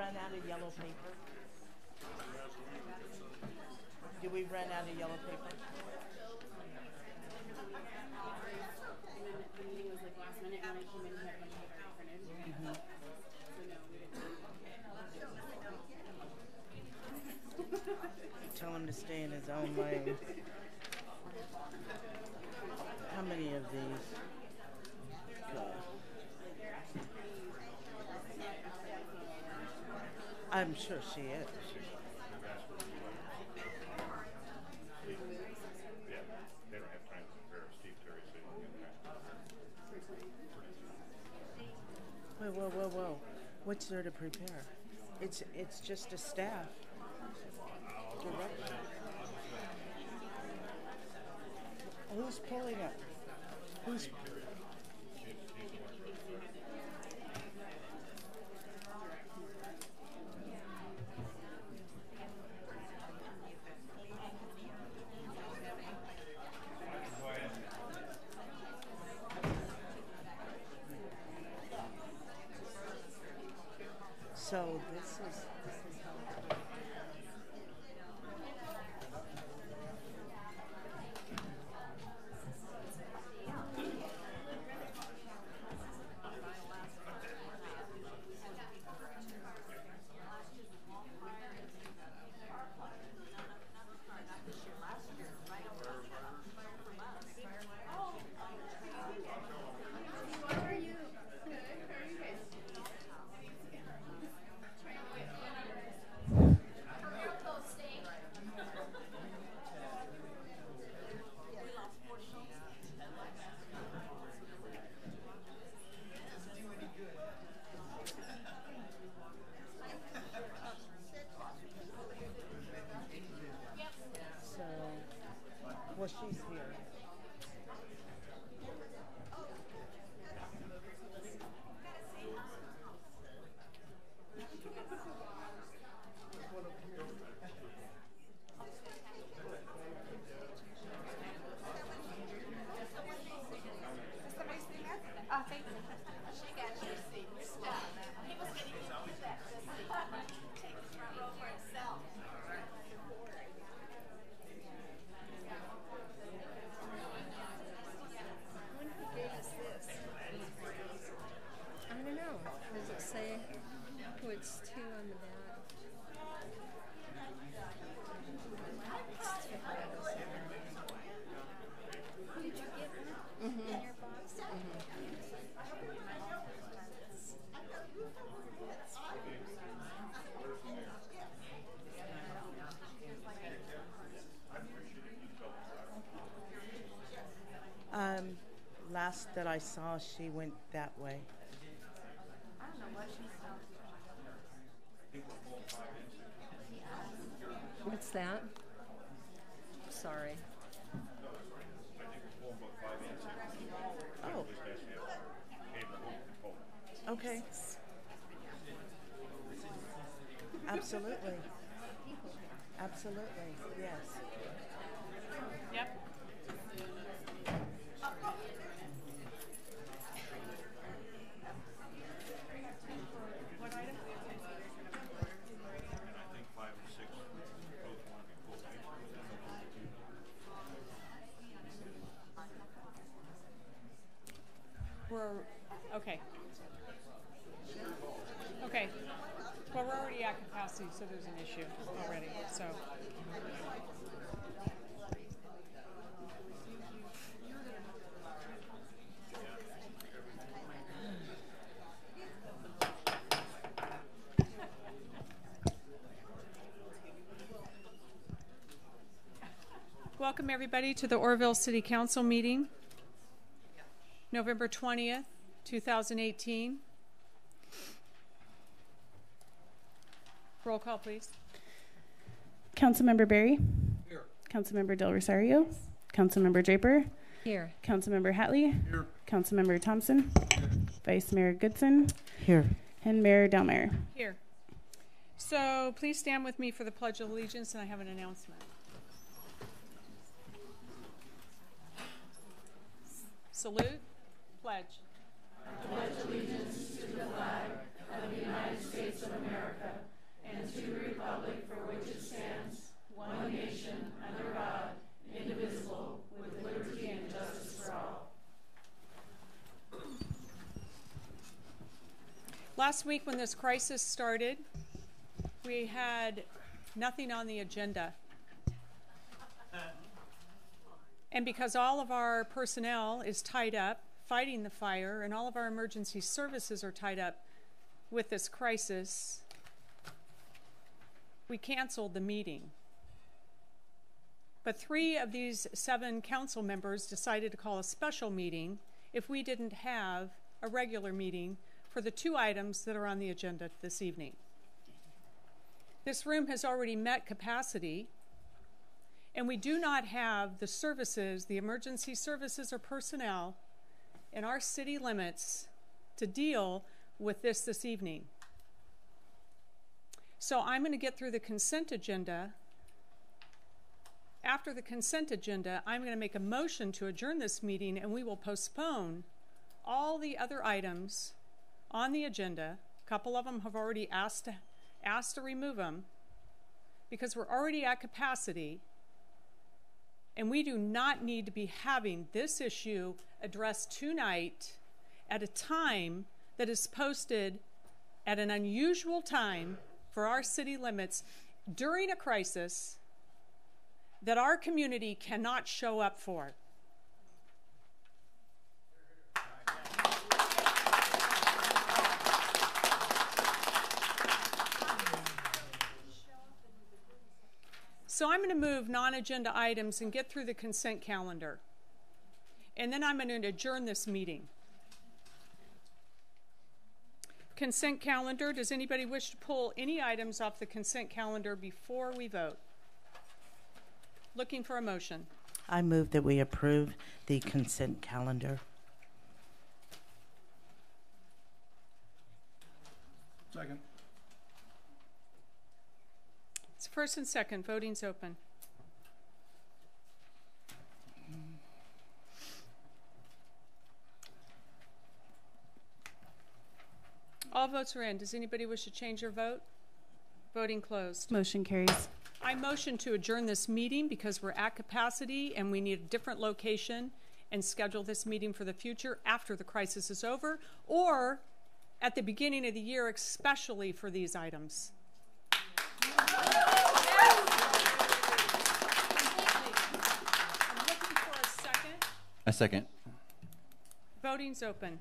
run out of yellow paper? Did we run out of yellow paper? The meeting was like last minute when I came in here, when I printed. So no, we didn't. Tell him to stay in his own lane. How many of these? God. I'm sure she is. Whoa, whoa, whoa, whoa. What's there to prepare? It's just a staff direction. Who's pulling it? Who's... So this is well, she's here. Thank you. She got your seat. He was getting that. Take the front row for himself. When he gave us this? I don't know. Does it say who it's to on the back? Did you get one in your box? Last that I saw, she went that way. I don't know what she's talking. What's that? Sorry. Oh. Okay. Absolutely. Absolutely. Yes. Yep. What item? Okay. Okay. Well, we're already at capacity, so there's an issue already. So. Welcome everybody to the Oroville City Council meeting, November 20th, 2018. Roll call, please. Councilmember Berry. Here. Councilmember Del Rosario. Councilmember Draper. Here. Councilmember Hatley. Here. Councilmember Thompson. Here. Vice Mayor Goodson. Here. And Mayor Delmeyer. Here. So please stand with me for the Pledge of Allegiance, and I have an announcement. Salute. Pledge. I pledge allegiance to the flag of the United States of America Last week when this crisis started, we had nothing on the agenda. And because all of our personnel is tied up fighting the fire and all of our emergency services are tied up with this crisis, we canceled the meeting. But 3 of these 7 council members decided to call a special meeting if we didn't have a regular meeting for the 2 items that are on the agenda this evening. This room has already met capacity, and we do not have the services, the emergency services or personnel in our city limits to deal with this evening. So I'm going to get through the consent agenda. After the consent agenda, I'm going to make a motion to adjourn this meeting, and we will postpone all the other items on the agenda. A couple of them have already asked to remove them because we're already at capacity, and we do not need to be having this issue addressed tonight at a time that is posted at an unusual time for our city limits during a crisis that our community cannot show up for. So I'm going to move non-agenda items and get through the consent calendar. And then I'm going to adjourn this meeting. Consent calendar. Does anybody wish to pull any items off the consent calendar before we vote? Looking for a motion. I move that we approve the consent calendar. Second. It's first and second. Voting's open. All votes are in. Does anybody wish to change their vote? Voting closed. Motion carries. I motion to adjourn this meeting because we're at capacity and we need a different location and schedule this meeting for the future after the crisis is over or at the beginning of the year, especially for these items. I'm looking for a second. A second. Voting's open.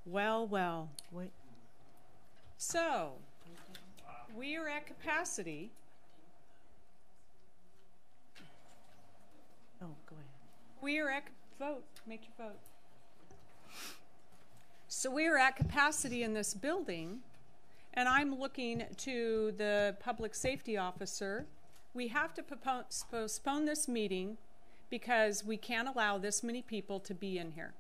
Well. Wait. So, we are at capacity. Oh, go ahead. We are at vote. Make your vote. So we are at capacity in this building, and I'm looking to the public safety officer. We have to postpone this meeting because we can't allow this many people to be in here.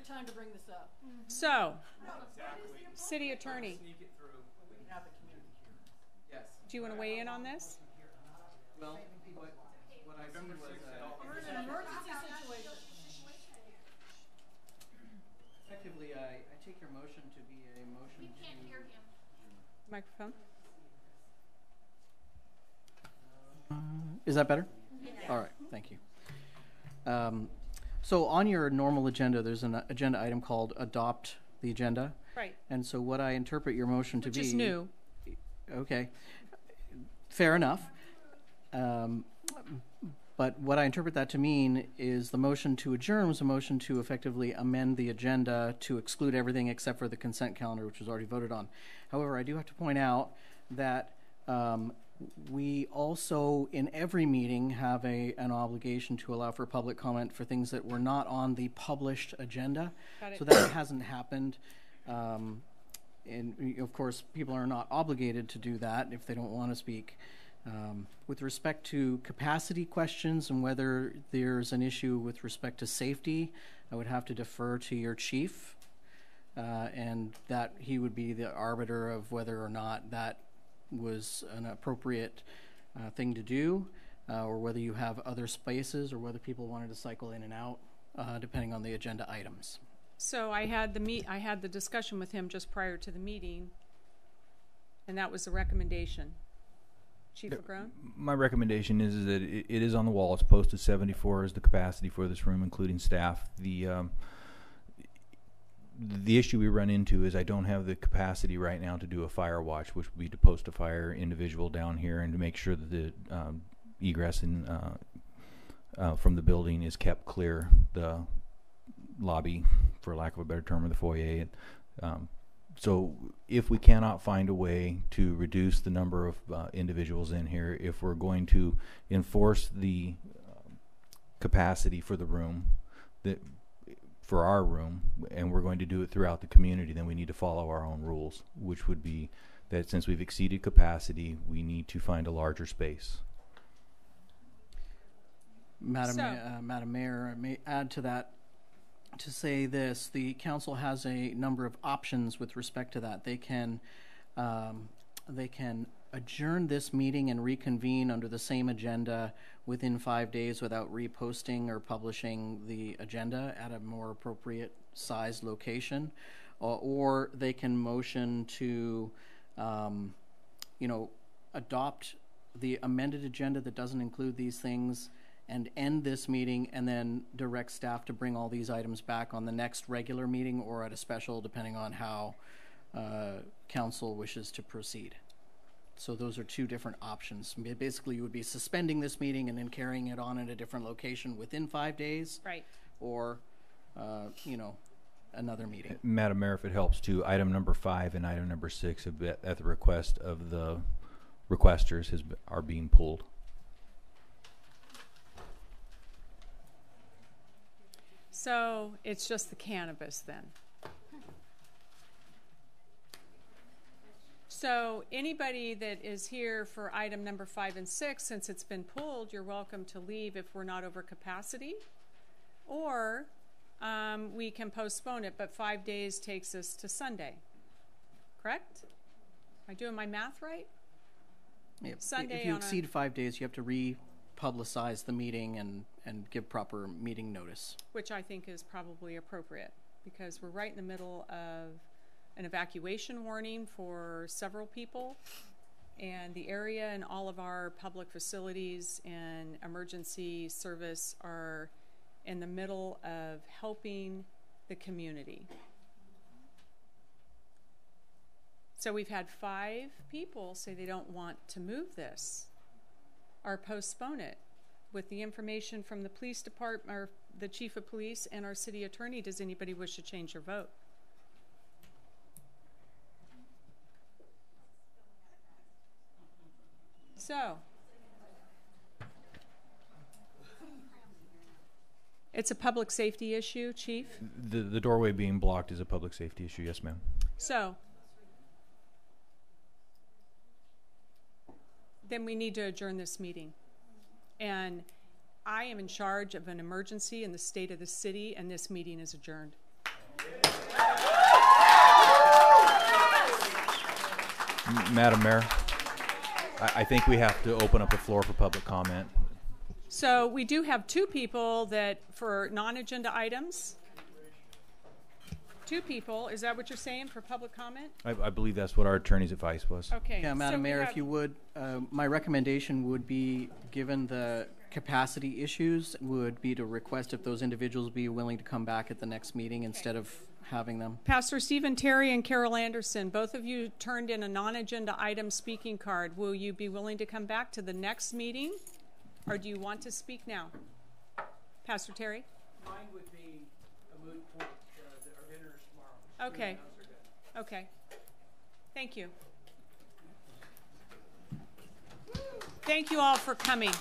Time to bring this up. So, City Attorney, do you want to weigh in on this? Well, what I see was An emergency situation. effectively, I take your motion to be a motion We can't hear him. Microphone. Is that better? All right, thank you. So on your normal agenda, there's an agenda item called Adopt the Agenda. Right. And so what I interpret your motion to be... Which is new. Okay. Fair enough. But what I interpret that to mean is the motion to adjourn was a motion to effectively amend the agenda to exclude everything except for the consent calendar, which was already voted on. However, I do have to point out that we also, in every meeting, have an obligation to allow for public comment for things that were not on the published agenda. Got it. So that hasn't happened. And of course, people are not obligated to do that if they don't want to speak. With respect to capacity questions and whether there's an issue with respect to safety, I would have to defer to your chief, and that he would be the arbiter of whether or not that was an appropriate thing to do, or whether you have other spaces, or whether people wanted to cycle in and out. depending on the agenda items. So I had the discussion with him just prior to the meeting, and that was the recommendation. Chief Agrone? My recommendation is that it is on the wall. It's posted 74 is the capacity for this room, including staff. The issue we run into is I don't have the capacity right now to do a fire watch, which would be to post a fire individual down here and to make sure that the egress and from the building is kept clear. The lobby, for lack of a better term, or the foyer. So if we cannot find a way to reduce the number of individuals in here, if we're going to enforce the capacity for the room, for our room, and we're going to do it throughout the community, then we need to follow our own rules, which would be that since we've exceeded capacity, we need to find a larger space. Madam Mayor, I may add to that to say this: the council has a number of options with respect to that. They can adjourn this meeting and reconvene under the same agenda within 5 days without reposting or publishing the agenda at a more appropriate size location, or they can motion to, adopt the amended agenda that doesn't include these things and end this meeting, and then direct staff to bring all these items back on the next regular meeting or at a special, depending on how council wishes to proceed. So those are two different options. Basically, you would be suspending this meeting and then carrying it on at a different location within 5 days. Right. Or, another meeting. Madam Mayor, if it helps too, item number 5 and item number 6 at the request of the requesters are being pulled. So it's just the cannabis then. So anybody that is here for item number 5 and 6, since it's been pulled, you're welcome to leave if we're not over capacity, or we can postpone it, but 5 days takes us to Sunday. Correct? Am I doing my math right? Yep. Sunday. If you exceed 5 days, you have to republicize the meeting and give proper meeting notice. Which I think is probably appropriate, because we're right in the middle of an evacuation warning for several people, and the area and all of our public facilities and emergency service are in the middle of helping the community. So we've had 5 people say they don't want to move this or postpone it. With the information from the police department, or the chief of police and our city attorney, does anybody wish to change their vote? So, it's a public safety issue, Chief? The doorway being blocked is a public safety issue, yes, ma'am. So, then we need to adjourn this meeting. And I am in charge of an emergency in the state of the city, and this meeting is adjourned. Madam Mayor, I think we have to open up the floor for public comment. So we do have 2 people that, for non-agenda items. 2 people, is that what you're saying, for public comment? I believe that's what our attorney's advice was. Okay. Yeah, Madam so Mayor, if you would, my recommendation would be, given the capacity issues, would be to request if those individuals be willing to come back at the next meeting instead of having them. Pastor Stephen Terry and Carol Anderson, both of you turned in a non-agenda item speaking card. Will you be willing to come back to the next meeting, or do you want to speak now? Pastor Terry? Mine would be a moot point. Our dinner is tomorrow. Okay. Okay. Thank you. Thank you all for coming.